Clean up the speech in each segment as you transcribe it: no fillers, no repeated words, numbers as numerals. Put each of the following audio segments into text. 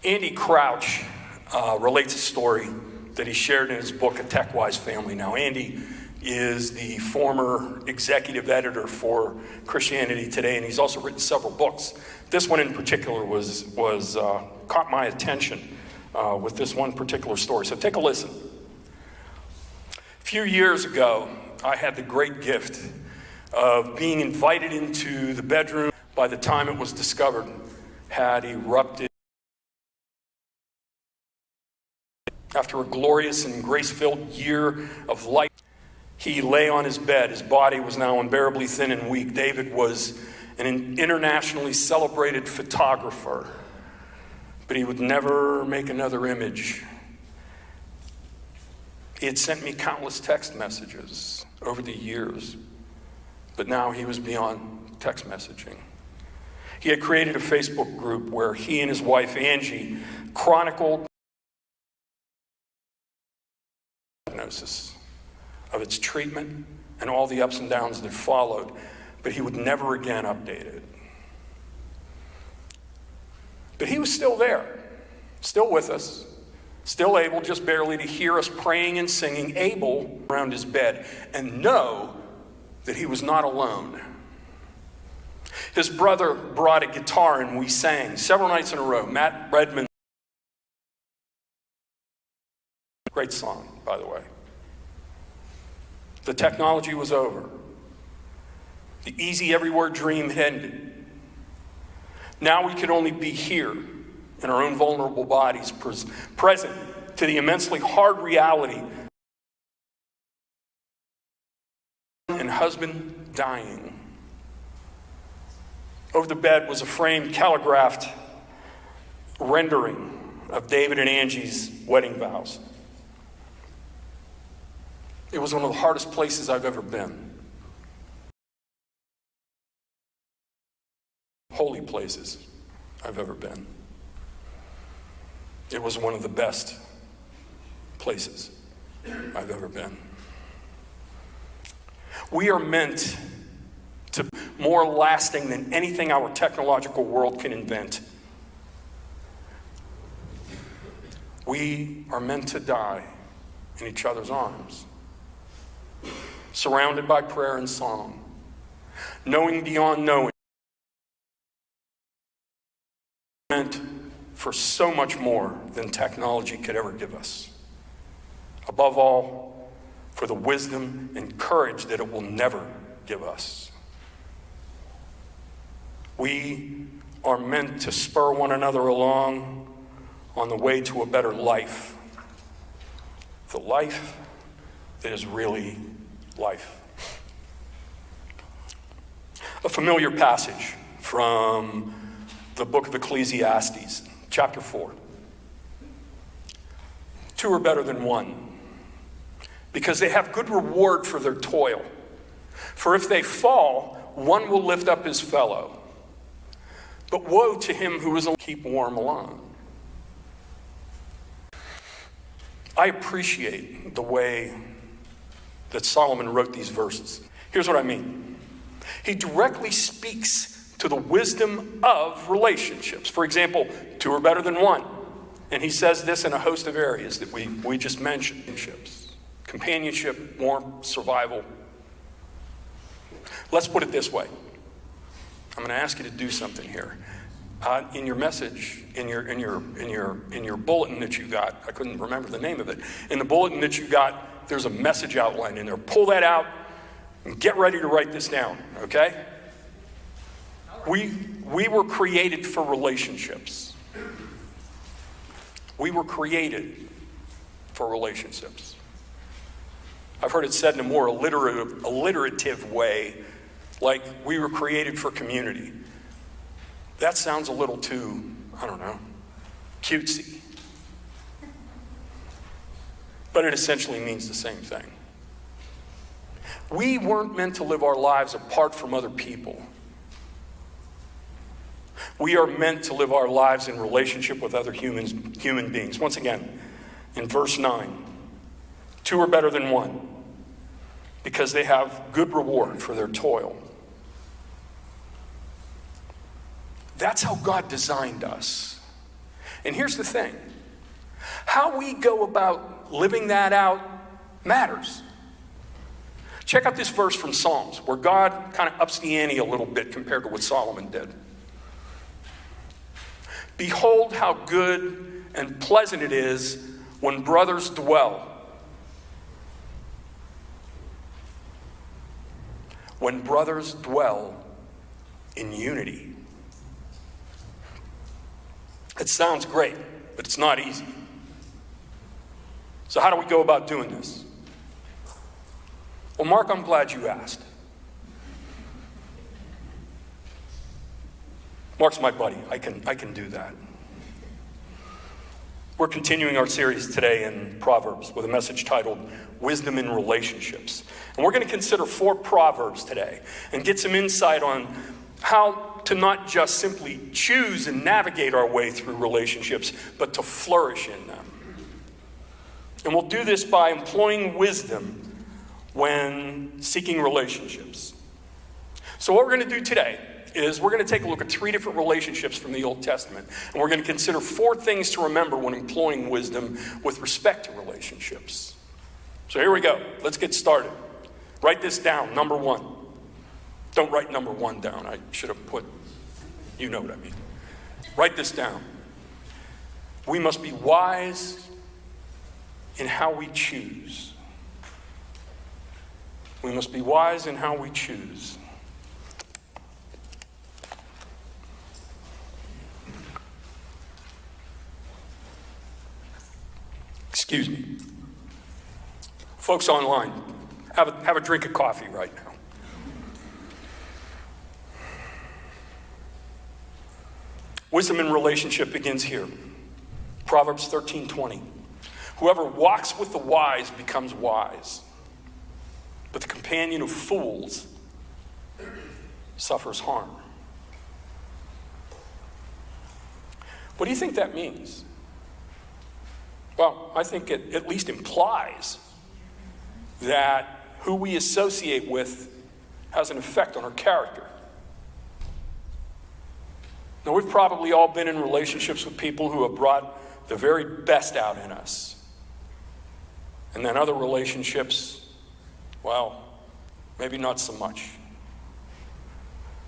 Andy Crouch relates a story that he shared in his book, A Tech-Wise Family. Now, Andy is the former executive editor for Christianity Today, and he's also written several books. This one in particular was caught my attention with this one particular story. So take a listen. A few years ago, I had the great gift of being invited into the bedroom. By the time it was discovered, had erupted. After a glorious and grace-filled year of life, he lay on his bed. His body was now unbearably thin and weak. David was an internationally celebrated photographer, but he would never make another image. He had sent me countless text messages over the years, but now he was beyond text messaging. He had created a Facebook group where he and his wife, Angie, chronicled of its treatment and all the ups and downs that followed, but he would never again update it. But he was still there, still with us, still able just barely to hear us praying and singing, able around his bed and know that he was not alone. His brother brought a guitar and we sang several nights in a row. Matt Redman, great song, by the way. The technology was over. The easy everywhere dream had ended. Now we could only be here in our own vulnerable bodies, present to the immensely hard reality and husband dying. Over the bed was a framed, calligraphed rendering of David and Angie's wedding vows. It was one of the hardest places I've ever been. Holy places I've ever been. It was one of the best places I've ever been. We are meant to be more lasting than anything our technological world can invent. We are meant to die in each other's arms, surrounded by prayer and song, knowing beyond knowing, meant for so much more than technology could ever give us. Above all, for the wisdom and courage that it will never give us. We are meant to spur one another along on the way to a better life. The life that is really life. A familiar passage from the book of Ecclesiastes, chapter 4. Two are better than one, because they have good reward for their toil. For if they fall, one will lift up his fellow. But woe to him who is keep warm alone. I appreciate the way that Solomon wrote these verses. Here's what I mean. He directly speaks to the wisdom of relationships. For example, two are better than one. And he says this in a host of areas that we just mentioned. Companionship, warmth, survival. Let's put it this way. I'm going to ask you to do something here. In your message, in your bulletin that you got, I couldn't remember the name of it. In the bulletin that you got, there's a message outline in there. Pull that out and get ready to write this down, okay? We were created for relationships. We were created for relationships. I've heard it said in a more alliterative way, like we were created for community. That sounds a little too, I don't know, cutesy. But it essentially means the same thing. We weren't meant to live our lives apart from other people. We are meant to live our lives in relationship with other human beings. Once again, in verse 9, two are better than one because they have good reward for their toil. That's how God designed us. And here's the thing. How we go about living that out matters. Check out this verse from Psalms, where God kind of ups the ante a little bit compared to what Solomon did. Behold how good and pleasant it is when brothers dwell. When brothers dwell in unity. It sounds great, but it's not easy. So how do we go about doing this? Well, Mark, I'm glad you asked. Mark's my buddy. I can do that. We're continuing our series today in Proverbs with a message titled Wisdom in Relationships. And we're going to consider 4 Proverbs today and get some insight on how to not just simply choose and navigate our way through relationships, but to flourish in them. And we'll do this by employing wisdom when seeking relationships. So what we're going to do today is we're going to take a look at 3 different relationships from the Old Testament. And we're going to consider 4 things to remember when employing wisdom with respect to relationships. So here we go. Let's get started. Write this down, number 1. Don't write number 1 down. I should have put, you know what I mean. Write this down. We must be wise in how we choose. We must be wise in how we choose. Excuse me. Folks online, have a drink of coffee right now. Wisdom in relationship begins here. Proverbs 13:20. Whoever walks with the wise becomes wise, but the companion of fools suffers harm. What do you think that means? Well, I think it at least implies that who we associate with has an effect on our character. Now, we've probably all been in relationships with people who have brought the very best out in us. And then other relationships, well, maybe not so much.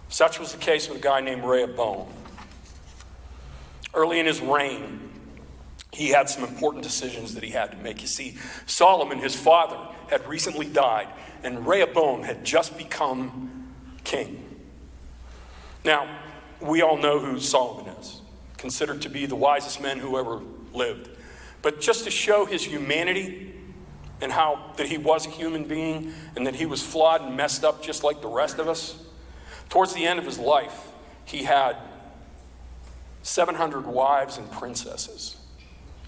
Such was the case with a guy named Rehoboam. Early in his reign, he had some important decisions that he had to make. You see, Solomon, his father, had recently died, and Rehoboam had just become king. Now, we all know who Solomon is, considered to be the wisest man who ever lived. But just to show his humanity and how that he was a human being and that he was flawed and messed up just like the rest of us, towards the end of his life, he had 700 wives and princesses.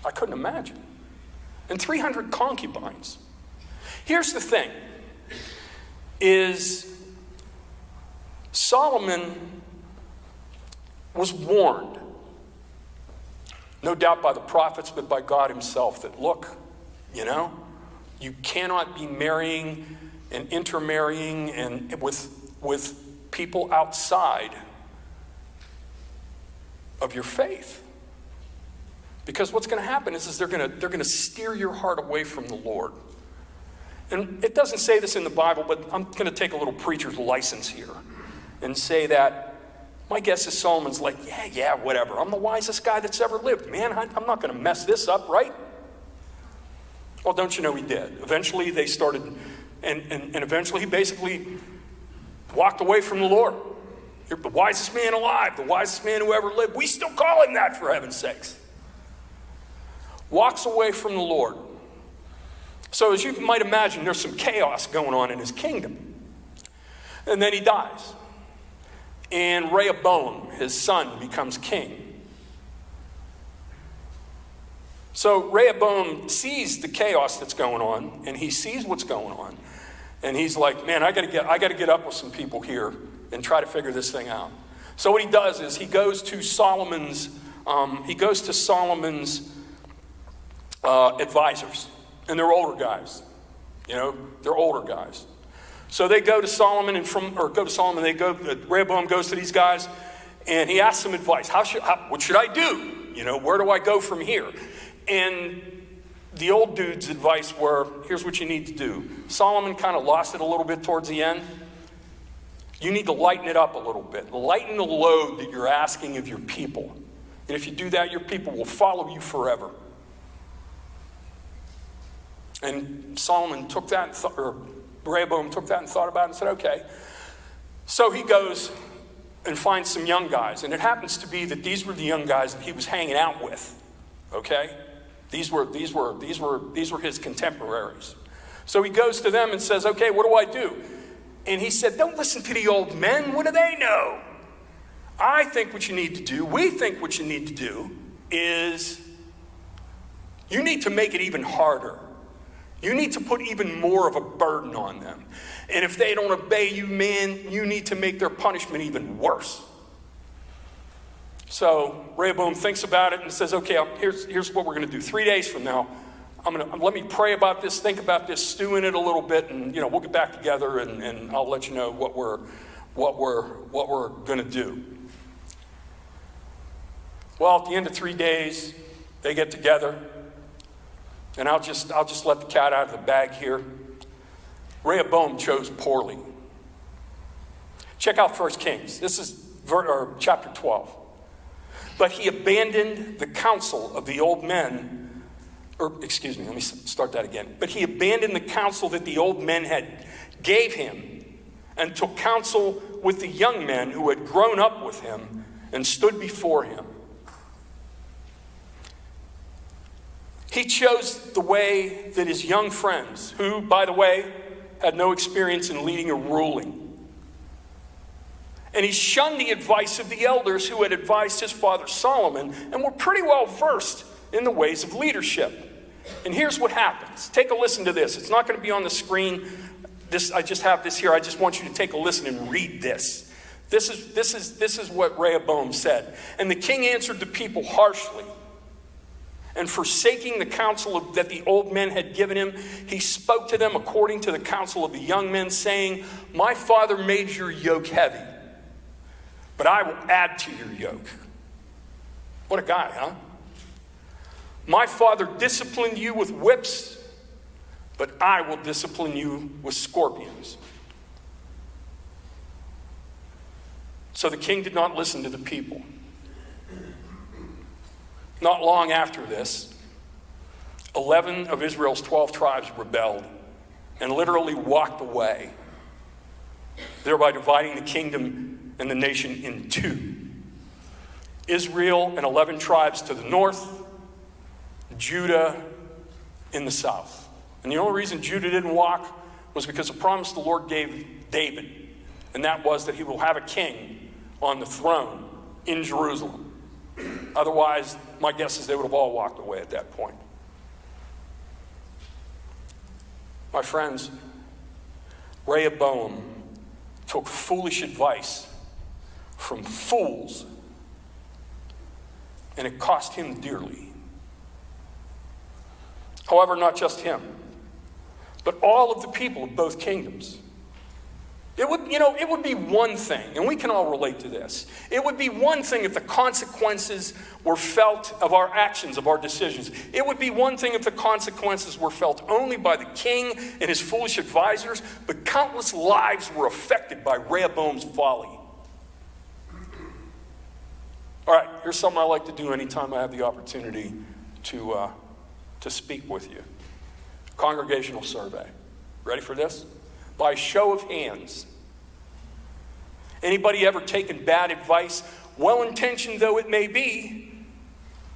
I couldn't imagine. And 300 concubines. Here's the thing, is Solomon was warned, no doubt by the prophets, but by God himself, that look, you cannot be marrying and intermarrying and with people outside of your faith. Because what's going to happen is they're going to steer your heart away from the Lord. And it doesn't say this in the Bible, but I'm going to take a little preacher's license here and say that my guess is Solomon's like, yeah, whatever. I'm the wisest guy that's ever lived. Man, I'm not going to mess this up, right? Well, don't you know he did. Eventually they started, and eventually he basically walked away from the Lord. You're the wisest man alive, the wisest man who ever lived. We still call him that, for heaven's sakes. Walks away from the Lord. So as you might imagine, there's some chaos going on in his kingdom. And then he dies. And Rehoboam, his son, becomes king. So Rehoboam sees the chaos that's going on, and he sees what's going on. And he's like, man, I gotta get up with some people here and try to figure this thing out. So what he does is he goes to Solomon's advisors, and they're older guys. They're older guys. So they go to Solomon, Rehoboam goes to these guys, and he asks them advice. What should I do? Where do I go from here? And the old dude's advice were, here's what you need to do. Solomon kind of lost it a little bit towards the end. You need to lighten it up a little bit. Lighten the load that you're asking of your people. And if you do that, your people will follow you forever. And Solomon took that, or Rehoboam took that and thought about it and said, okay. So he goes and finds some young guys. And it happens to be that these were the young guys that he was hanging out with. Okay? These were his contemporaries. So he goes to them and says, okay, what do I do? And he said, don't listen to the old men. What do they know? I think what you need to do, we think what you need to do is you need to make it even harder. You need to put even more of a burden on them. And if they don't obey you, man, you need to make their punishment even worse. So Rehoboam thinks about it and says, okay, here's what we're going to do. 3 days from now, let me pray about this, think about this, stew in it a little bit, and we'll get back together and I'll let you know what we're going to do. Well, at the end of 3 days, they get together, and I'll just let the cat out of the bag here. Rehoboam chose poorly. Check out 1 Kings. This is chapter 12. But he abandoned the counsel of the old men, let me start that again. But he abandoned the counsel that the old men had gave him and took counsel with the young men who had grown up with him and stood before him. He chose the way that his young friends, who, by the way, had no experience in leading or ruling. And he shunned the advice of the elders who had advised his father Solomon and were pretty well versed in the ways of leadership. And here's what happens. Take a listen to this. It's not going to be on the screen. I just have this here. I just want you to take a listen and read this. This is what Rehoboam said. And the king answered the people harshly. And forsaking the counsel that the old men had given him, he spoke to them according to the counsel of the young men, saying, my father made your yoke heavy, but I will add to your yoke. What a guy, huh? My father disciplined you with whips, but I will discipline you with scorpions. So the king did not listen to the people. Not long after this, 11 of Israel's 12 tribes rebelled and literally walked away, thereby dividing the kingdom and the nation in two. Israel and 11 tribes to the north, Judah in the south. And the only reason Judah didn't walk was because the promise the Lord gave David, and that was that he will have a king on the throne in Jerusalem. Otherwise, my guess is they would have all walked away at that point. My friends, Rehoboam took foolish advice from fools, and it cost him dearly. However, not just him, but all of the people of both kingdoms. It would be one thing, and we can all relate to this. It would be one thing if the consequences were felt of our actions, of our decisions. It would be one thing if the consequences were felt only by the king and his foolish advisors, but countless lives were affected by Rehoboam's folly. All right, here's something I like to do anytime I have the opportunity to speak with you. Congregational survey. Ready for this? By show of hands. Anybody ever taken bad advice, well-intentioned though it may be,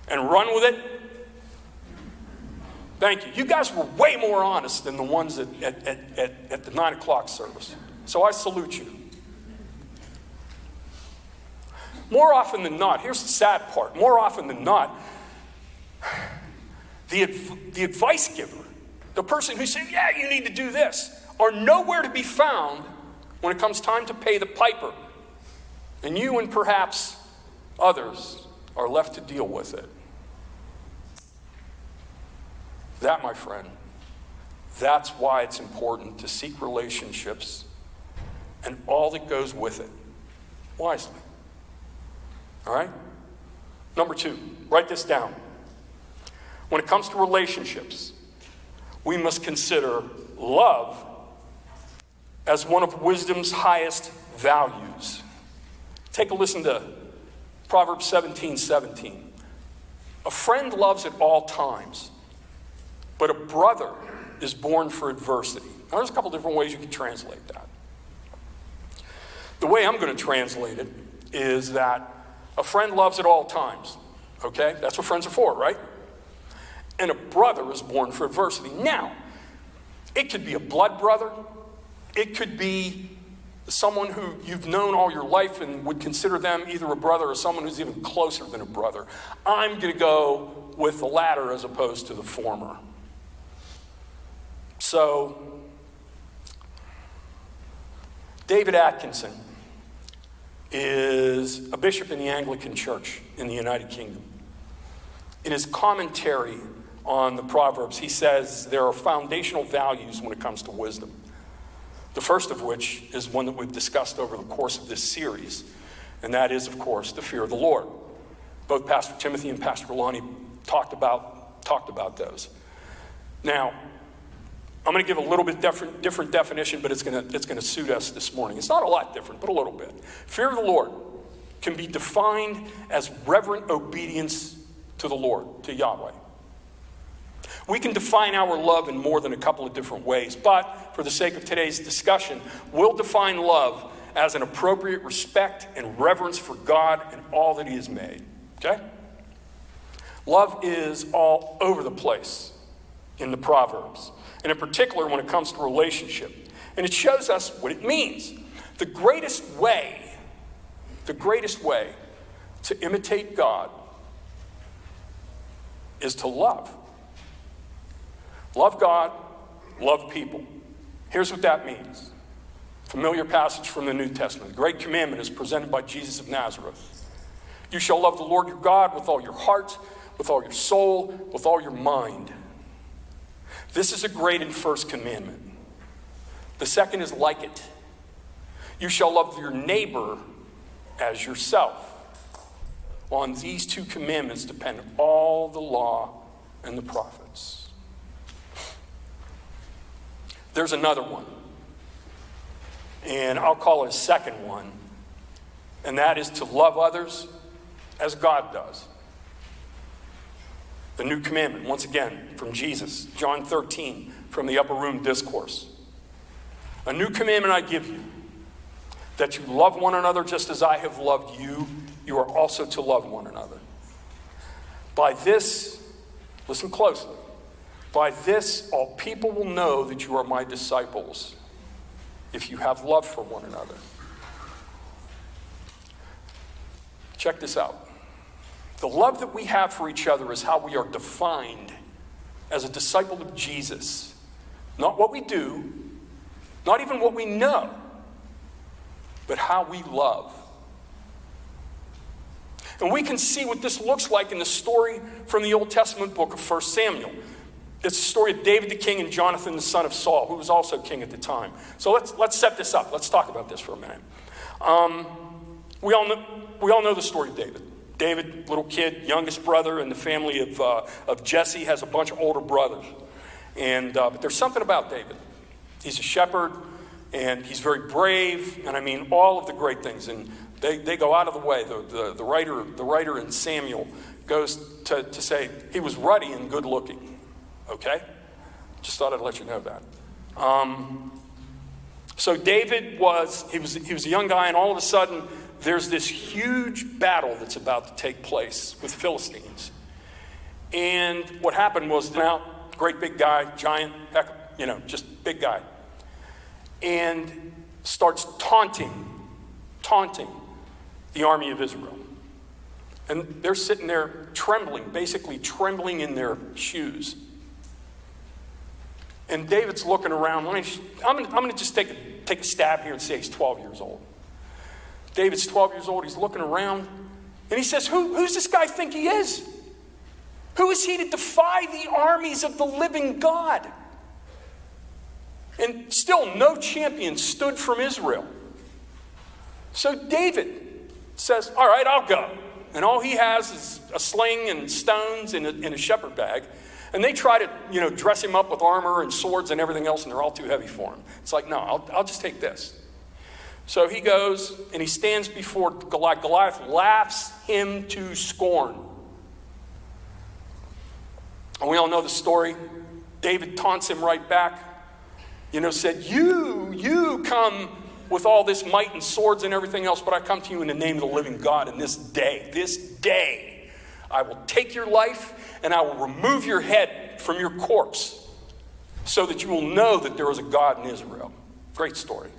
and run with it? Thank you. You guys were way more honest than the ones at the 9 o'clock service. So I salute you. More often than not, here's the sad part, more often than not, the advice giver, the person who said, yeah, you need to do this, are nowhere to be found when it comes time to pay the piper. And you and perhaps others are left to deal with it. That, my friend, that's why it's important to seek relationships and all that goes with it wisely. All right? Number 2, write this down. When it comes to relationships, we must consider love as one of wisdom's highest values. Take a listen to Proverbs 17:17. A friend loves at all times, but a brother is born for adversity. Now, there's a couple different ways you can translate that. The way I'm going to translate it is that a friend loves at all times. Okay? That's what friends are for, right? And a brother is born for adversity. Now, it could be a blood brother. It could be someone who you've known all your life and would consider them either a brother or someone who's even closer than a brother. I'm going to go with the latter as opposed to the former. So, David Atkinson is a bishop in the Anglican Church in the United Kingdom. In his commentary on the Proverbs, he says there are foundational values when it comes to wisdom. The first of which is one that we've discussed over the course of this series, and that is, of course, the fear of the Lord. Both Pastor Timothy and Pastor Lonnie talked about those. Now, I'm going to give a little bit different definition, but it's going to suit us this morning. It's not a lot different, but a little bit. Fear of the Lord can be defined as reverent obedience to the Lord, to Yahweh. We can define our love in more than a couple of different ways, but for the sake of today's discussion, we'll define love as an appropriate respect and reverence for God and all that He has made. Okay? Love is all over the place in the Proverbs, and in particular when it comes to relationship. And it shows us what it means. The greatest way to imitate God is to love. Love God, love people. Here's what that means. Familiar passage from the New Testament. The Great Commandment is presented by Jesus of Nazareth. You shall love the Lord your God with all your heart, with all your soul, with all your mind. This is a great and first commandment. The second is like it. You shall love your neighbor as yourself. On these two commandments depend all the law and the prophets. There's another one, and I'll call it a second one, and that is to love others as God does. The new commandment, once again, from Jesus, John 13, from the Upper Room Discourse. A new commandment I give you, that you love one another just as I have loved you. You are also to love one another. By this, listen closely, by this all people will know that you are my disciples, if you have love for one another. Check this out. The love that we have for each other is how we are defined as a disciple of Jesus. Not what we do, not even what we know, but how we love. And we can see what this looks like in the story from the Old Testament book of 1 Samuel. It's the story of David the king and Jonathan the son of Saul, who was also king at the time. So let's set this up. Let's talk about this for a minute. We all know the story of David. David, little kid, youngest brother in the family of Jesse, has a bunch of older brothers. But there's something about David. He's a shepherd, and he's very brave, and I mean all of the great things. And they go out of the way. The writer in Samuel goes to say he was ruddy and good looking. Okay? Just thought I'd let you know that. So David was a young guy, and all of a sudden there's this huge battle that's about to take place with Philistines. And what happened was, now, great big guy, giant, just big guy, and starts taunting the army of Israel. And they're sitting there basically trembling in their shoes. And David's looking around. I'm going to just take a stab here and say he's 12 years old. David's 12 years old. He's looking around. And he says, who's this guy think he is? Who is he to defy the armies of the living God? And still no champion stood from Israel. So David says, all right, I'll go. and all he has is a sling and stones and a shepherd bag. And they try to, dress him up with armor and swords and everything else, and they're all too heavy for him. It's like, no, I'll just take this. So he goes and he stands before Goliath. Goliath laughs him to scorn. And we all know the story. David taunts him right back. Said, you come with all this might and swords and everything else, but I come to you in the name of the living God. And this day, I will take your life and I will remove your head from your corpse so that you will know that there is a God in Israel. Great story.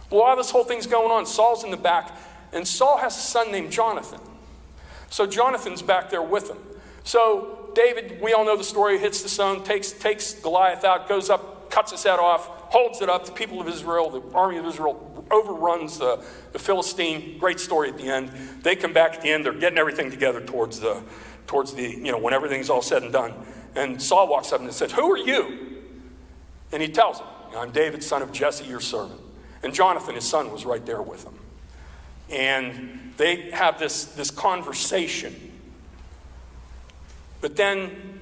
Well, while this whole thing's going on, Saul's in the back, and Saul has a son named Jonathan. So Jonathan's back there with him. So David, we all know the story, hits the stone, takes Goliath out, goes up, cuts his head off, holds it up. The people of Israel, the army of Israel, overruns the Philistine. Great story at the end. They come back at the end. They're getting everything together towards the when everything's all said and done. And Saul walks up and says, "Who are you?" And he tells him, "I'm David, son of Jesse, your servant." And Jonathan, his son, was right there with him. And they have this conversation. But then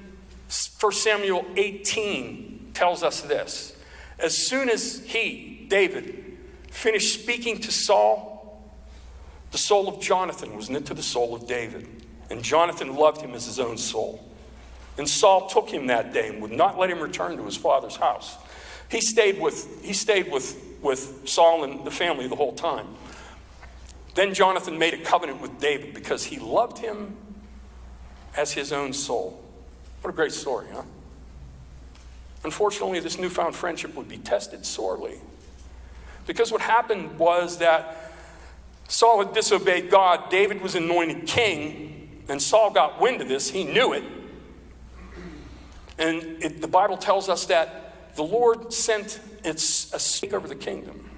1 Samuel 18 tells us this. As soon as David, finished speaking to Saul, the soul of Jonathan was knit to the soul of David. And Jonathan loved him as his own soul. And Saul took him that day and would not let him return to his father's house. He stayed with Saul and the family the whole time. Then Jonathan made a covenant with David because he loved him as his own soul. What a great story, huh? Unfortunately, this newfound friendship would be tested sorely. Because what happened was that Saul had disobeyed God. David was anointed king, and Saul got wind of this. He knew it. And the Bible tells us that the Lord sent a snake over the kingdom.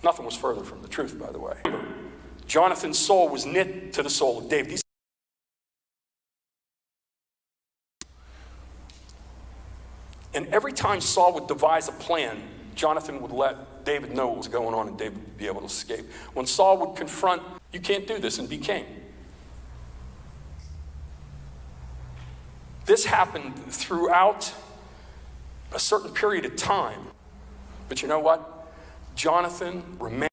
Nothing was further from the truth, by the way. Jonathan's soul was knit to the soul of David. And every time Saul would devise a plan, Jonathan would let David know what was going on and David would be able to escape. When Saul would confront, "You can't do this," and be king. This happened throughout a certain period of time. But you know what? Jonathan remained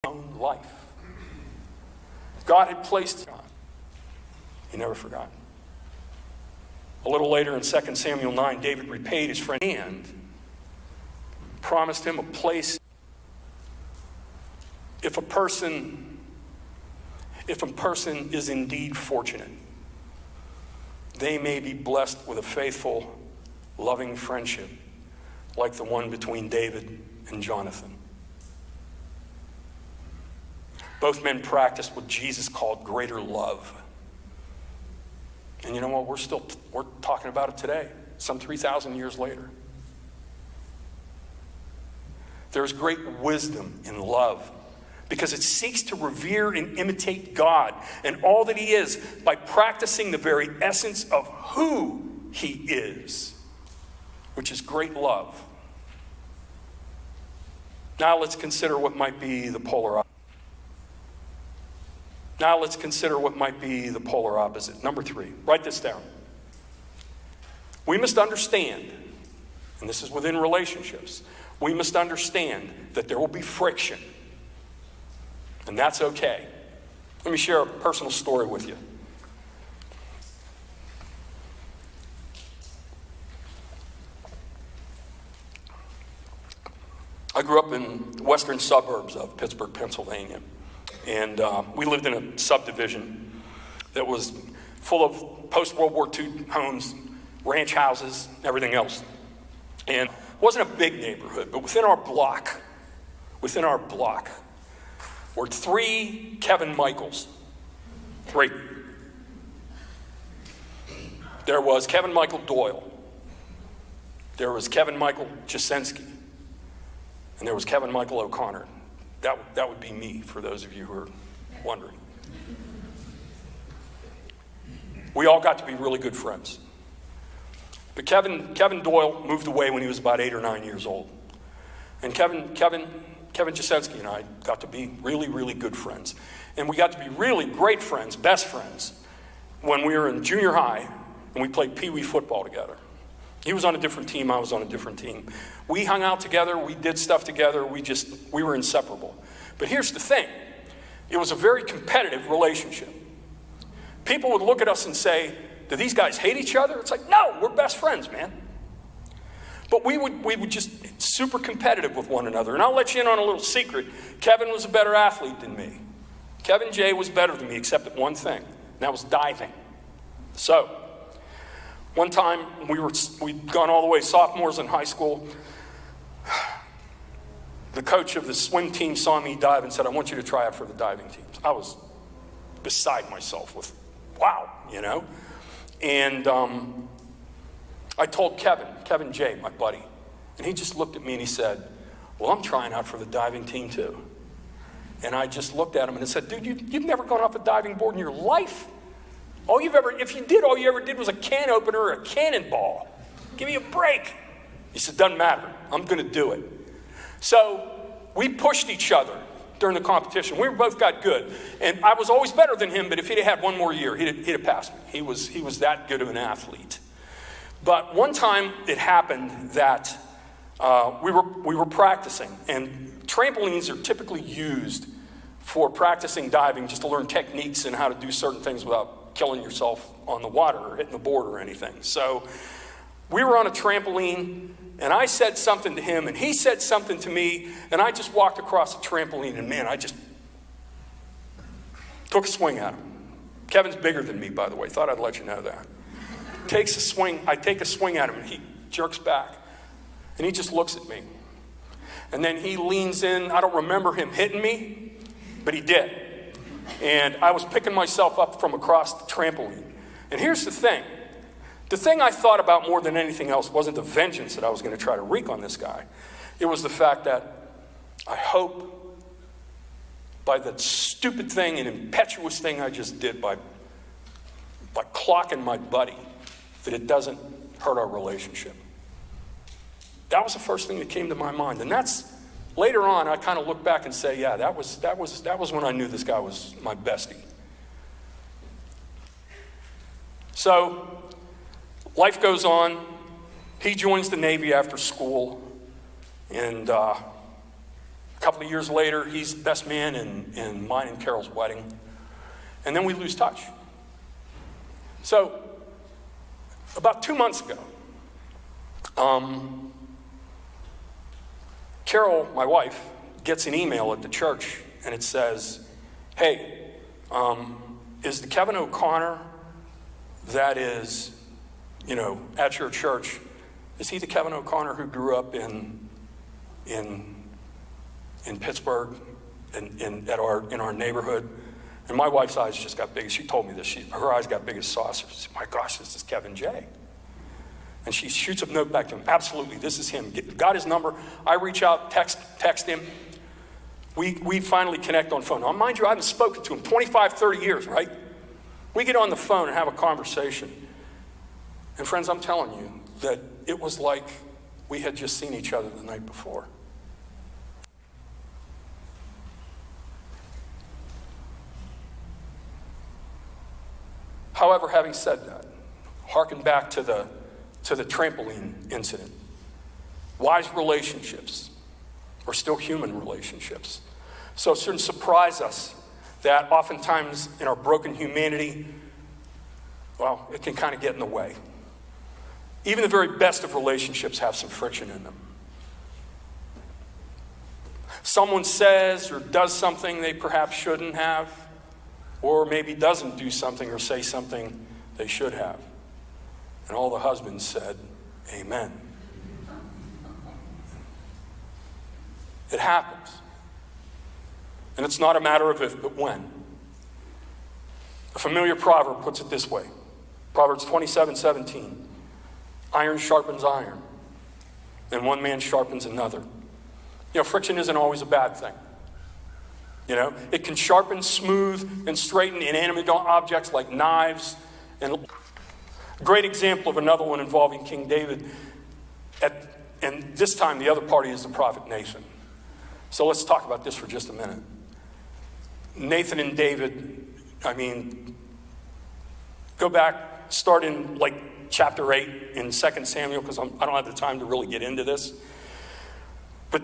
in his own life. God had placed him. He never forgot. A little later in 2 Samuel 9, David repaid his friend and promised him a place. If a person is indeed fortunate, they may be blessed with a faithful, loving friendship like the one between David and Jonathan. Both men practiced what Jesus called greater love. And you know what? We're talking about it today, some 3,000 years later. There's great wisdom in love because it seeks to revere and imitate God and all that he is by practicing the very essence of who he is, which is great love. Now let's consider what might be the polar opposite. Number 3, write this down. We must understand, and this is within relationships, we must understand that there will be friction. And that's okay. Let me share a personal story with you. I grew up in the western suburbs of Pittsburgh, Pennsylvania. And we lived in a subdivision that was full of post-World War II homes, ranch houses, everything else. And it wasn't a big neighborhood, but within our block were 3 Kevin Michaels. 3. There was Kevin Michael Doyle. There was Kevin Michael Jasinski. And there was Kevin Michael O'Connor. That would be me, for those of you who are wondering. We all got to be really good friends. But Kevin Doyle moved away when he was about 8 or 9 years old. And Kevin Kevin Jasensky and I got to be really, really good friends. And we got to be really great friends, best friends, when we were in junior high and we played Pee Wee football together. He was on a different team, I was on a different team. We hung out together, we did stuff together, we were inseparable. But here's the thing, it was a very competitive relationship. People would look at us and say, do these guys hate each other? It's like, no, we're best friends, man. But we would just super competitive with one another. And I'll let you in on a little secret. Kevin was a better athlete than me. Kevin J was better than me, except at one thing, and that was diving. So, one time, we'd gone all the way sophomores in high school. The coach of the swim team saw me dive and said, I want you to try out for the diving teams. I was beside myself with, wow, you know. And I told Kevin J, my buddy, and he just looked at me and he said, well, I'm trying out for the diving team too. And I just looked at him and I said, dude, you've never gone off a diving board in your life? If you did, all you ever did was a can opener or a cannonball. Give me a break. He said, doesn't matter. I'm going to do it. So we pushed each other during the competition. We both got good. And I was always better than him, but if he'd had one more year, he'd have passed me. He was that good of an athlete. But one time it happened that we were practicing, and trampolines are typically used for practicing diving just to learn techniques and how to do certain things without killing yourself on the water or hitting the board or anything. So we were on a trampoline, and I said something to him, and he said something to me, and I just walked across the trampoline, and man, I just took a swing at him. Kevin's bigger than me, by the way. Thought I'd let you know that. Takes a swing. I take a swing at him, and he jerks back, and he just looks at me. And then he leans in. I don't remember him hitting me, but he did. And I was picking myself up from across the trampoline. And here's the thing. The thing I thought about more than anything else wasn't the vengeance that I was going to try to wreak on this guy. It was the fact that I hope by the stupid thing and impetuous thing I just did by clocking my buddy, that it doesn't hurt our relationship. That was the first thing that came to my mind. And that's, later on, I kind of look back and say, yeah, that was when I knew this guy was my bestie. So, life goes on. He joins the Navy after school. And a couple of years later, he's best man in mine and Carol's wedding. And then we lose touch. So, about 2 months ago, Carol, my wife, gets an email at the church, and it says, hey, is the Kevin O'Connor that is, at your church, is he the Kevin O'Connor who grew up in Pittsburgh, in our neighborhood? And my wife's eyes just got big. She told me this. Her eyes got big as saucers. She said, my gosh, this is Kevin J. And she shoots a note back to him. Absolutely, this is him. Got his number. I reach out, text him. We finally connect on phone. Now, mind you, I haven't spoken to him 25, 30 years, right? We get on the phone and have a conversation. And friends, I'm telling you that it was like we had just seen each other the night before. However, having said that, harken back to the trampoline incident. Wise relationships are still human relationships. So it shouldn't surprise us that oftentimes in our broken humanity, well, it can kind of get in the way. Even the very best of relationships have some friction in them. Someone says or does something they perhaps shouldn't have, or maybe doesn't do something or say something they should have. And all the husbands said, amen. It happens. And it's not a matter of if, but when. A familiar proverb puts it this way. Proverbs 27:17. Iron sharpens iron, and one man sharpens another. Friction isn't always a bad thing. It can sharpen, smooth, and straighten inanimate objects like knives. And a great example of another one involving King David. And this time the other party is the prophet Nathan. So let's talk about this for just a minute. Nathan and David, go back, start in like chapter 8 in 2 Samuel, because I don't have the time to really get into this. But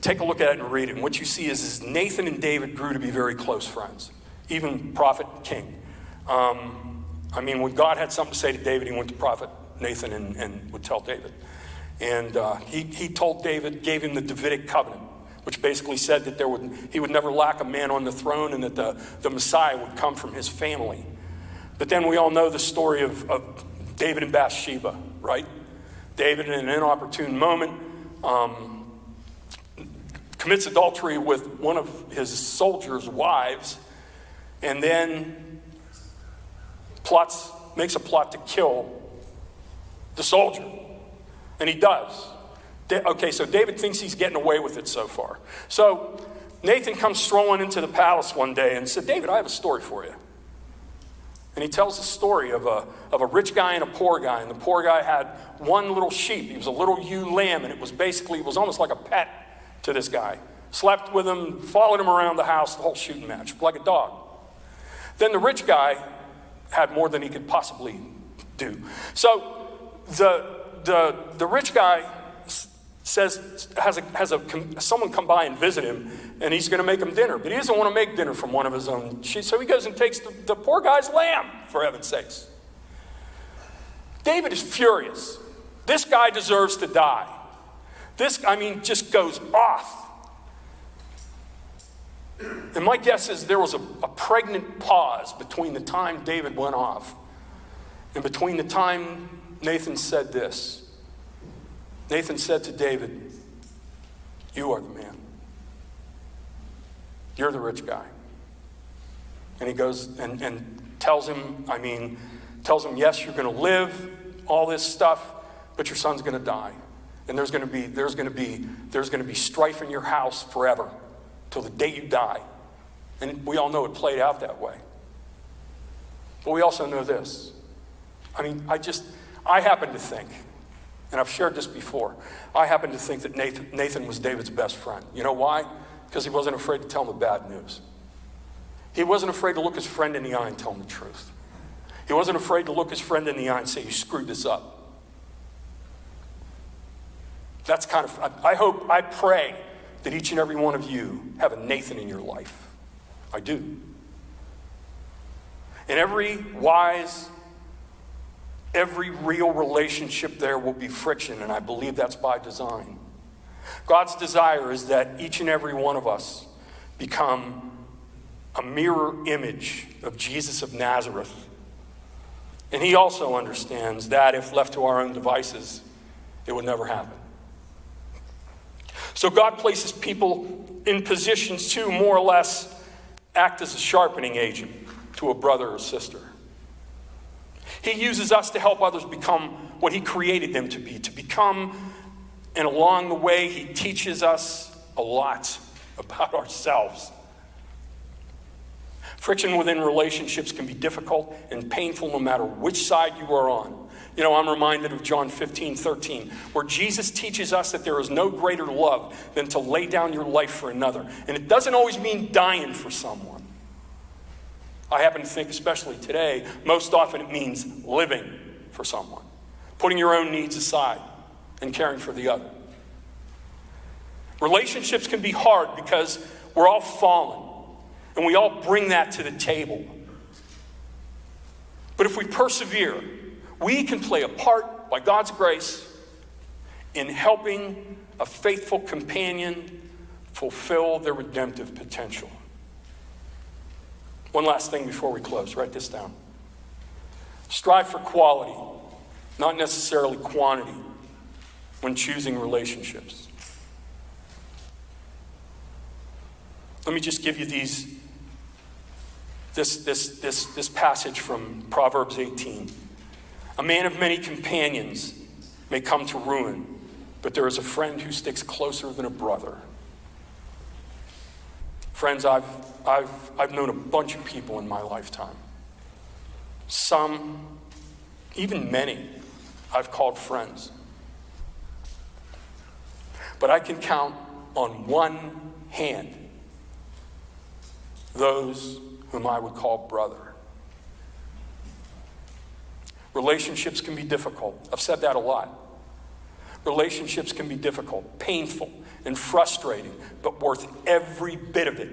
take a look at it and read it. And what you see is Nathan and David grew to be very close friends, even prophet king. When God had something to say to David, he went to prophet Nathan and would tell David. And he told David, gave him the Davidic covenant, which basically said that he would never lack a man on the throne, and that the Messiah would come from his family. But then we all know the story of David and Bathsheba, right? David, in an inopportune moment, commits adultery with one of his soldiers' wives, and then makes a plot to kill the soldier. And he does. Okay, so David thinks he's getting away with it so far. So Nathan comes strolling into the palace one day and said, "David, I have a story for you." And he tells the story of a rich guy and a poor guy. And the poor guy had one little sheep. He was a little ewe lamb, and it was almost like a pet to this guy. Slept with him, followed him around the house, the whole shooting match, like a dog. Then the rich guy had more than he could possibly do. So the rich guy says, has someone come by and visit him, and he's going to make him dinner. But he doesn't want to make dinner from one of his own sheep, so he goes and takes the poor guy's lamb, for heaven's sakes. David is furious. This guy deserves to die. Just goes off. And my guess is there was a pregnant pause between the time David went off and between the time Nathan said this. Nathan said to David, "You are the man. You're the rich guy." And he goes and tells him, yes, you're going to live, all this stuff, but your son's going to die. And there's going to be strife in your house forever till the day you die. And we all know it played out that way. But we also know this. I happen to think, and I've shared this before, I happen to think that Nathan was David's best friend. You know why? Because he wasn't afraid to tell him the bad news. He wasn't afraid to look his friend in the eye and tell him the truth. He wasn't afraid to look his friend in the eye and say, "You screwed this up." That's I pray that each and every one of you have a Nathan in your life. I do. In every real relationship there will be friction, and I believe that's by design. God's desire is that each and every one of us become a mirror image of Jesus of Nazareth. And he also understands that if left to our own devices, it would never happen. So God places people in positions to more or less act as a sharpening agent to a brother or sister. He uses us to help others become what he created them to become, and along the way, he teaches us a lot about ourselves. Friction within relationships can be difficult and painful no matter which side you are on. I'm reminded of John 15:13, where Jesus teaches us that there is no greater love than to lay down your life for another. And it doesn't always mean dying for someone. I happen to think, especially today, most often it means living for someone, putting your own needs aside and caring for the other. Relationships can be hard because we're all fallen, and we all bring that to the table. But if we persevere, we can play a part, by God's grace, in helping a faithful companion fulfill their redemptive potential. One last thing before we close. Write this down. Strive for quality, not necessarily quantity, when choosing relationships. Let me just give you this passage from Proverbs 18. A man of many companions may come to ruin, but there is a friend who sticks closer than a brother. Friends, I've known a bunch of people in my lifetime. Some, even many, I've called friends. But I can count on one hand those whom I would call brother. Relationships can be difficult. I've said that a lot. Relationships can be difficult, painful, and frustrating, but worth every bit of it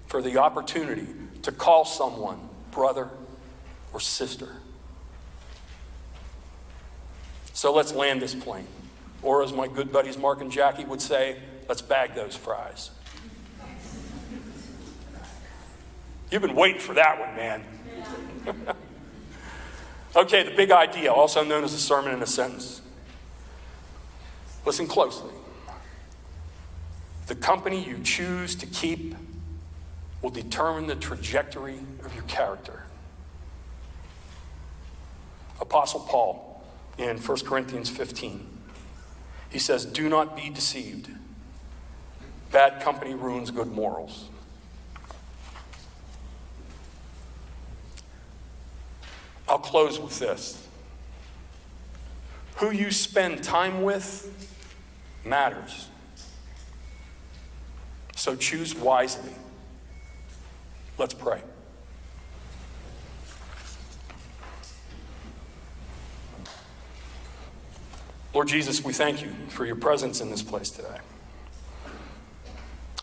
for the opportunity to call someone brother or sister. So let's land this plane. Or as my good buddies Mark and Jackie would say, let's bag those fries. You've been waiting for that one, man. Okay, the big idea, also known as a sermon in a sentence. Listen closely. The company you choose to keep will determine the trajectory of your character. Apostle Paul in 1 Corinthians 15, he says, do not be deceived. Bad company ruins good morals. I'll close with this. Who you spend time with matters. So choose wisely. Let's pray. Lord Jesus, we thank you for your presence in this place today.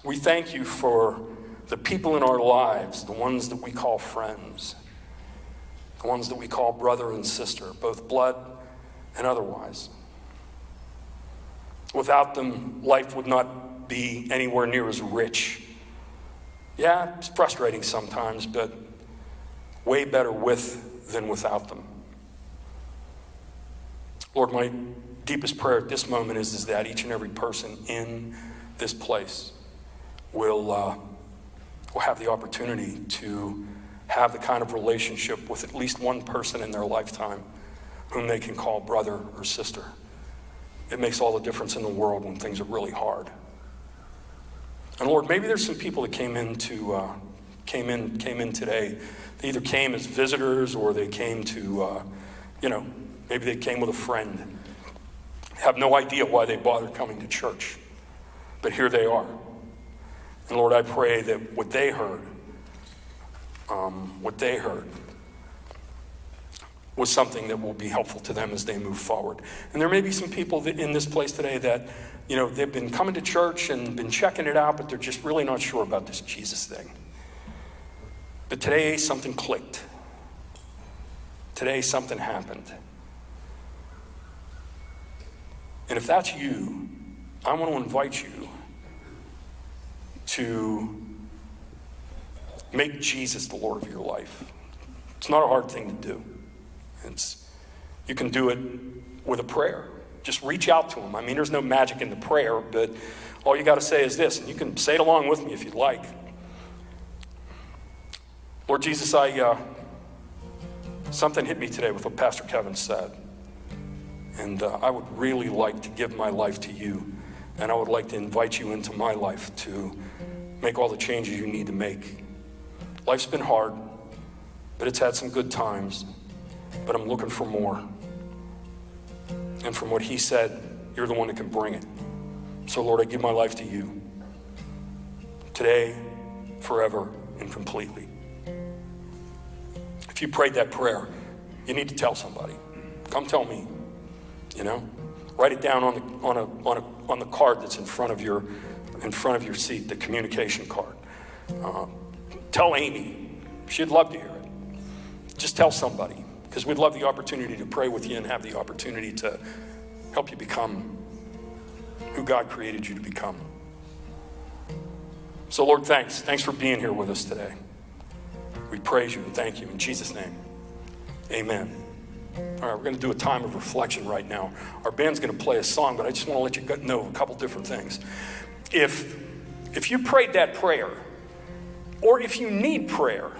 We thank you for the people in our lives, the ones that we call friends, the ones that we call brother and sister, both blood and otherwise. Without them, life would not be anywhere near as rich. Yeah, it's frustrating sometimes, but way better with than without them. Lord, my deepest prayer at this moment is that each and every person in this place will have the opportunity to have the kind of relationship with at least one person in their lifetime whom they can call brother or sister. It makes all the difference in the world when things are really hard. And Lord, maybe there's some people that came in today. They either came as visitors or they came to, maybe they came with a friend. Have no idea why they bothered coming to church. But here they are. And Lord, I pray that what they heard was something that will be helpful to them as they move forward. And there may be some people that in this place today that, they've been coming to church and been checking it out, but they're just really not sure about this Jesus thing. But today something clicked. Today something happened. And if that's you, I want to invite you to make Jesus the Lord of your life. It's not a hard thing to do. You can do it with a prayer. Just reach out to him. I mean, there's no magic in the prayer, but all you got to say is this, and you can say it along with me if you'd like. Lord Jesus, something hit me today with what Pastor Kevin said. And I would really like to give my life to you. And I would like to invite you into my life to make all the changes you need to make. Life's been hard, but it's had some good times. But I'm looking for more. And from what he said, you're the one that can bring it. So Lord, I give my life to you. Today, forever, and completely. If you prayed that prayer, you need to tell somebody. Come tell me. Write it down on the card that's in front of your seat, the communication card. Tell Amy. She'd love to hear it. Just tell somebody, because we'd love the opportunity to pray with you and have the opportunity to help you become who God created you to become. So Lord, thanks. Thanks for being here with us today. We praise you and thank you in Jesus' name. Amen. All right, we're going to do a time of reflection right now. Our band's going to play a song, but I just want to let you know a couple different things. If you prayed that prayer, or if you need prayer,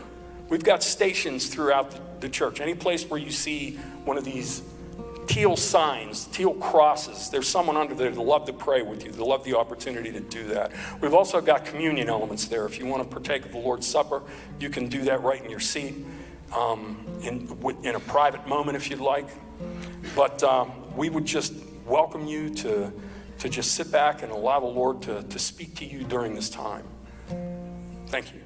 we've got stations throughout the church. Any place where you see one of these teal signs, teal crosses, there's someone under there that'd love to pray with you. They'd love the opportunity to do that. We've also got communion elements there. If you want to partake of the Lord's Supper, you can do that right in your seat. In a private moment if you'd like. But we would just welcome you to to just sit back and allow the Lord to speak to you during this time. Thank you.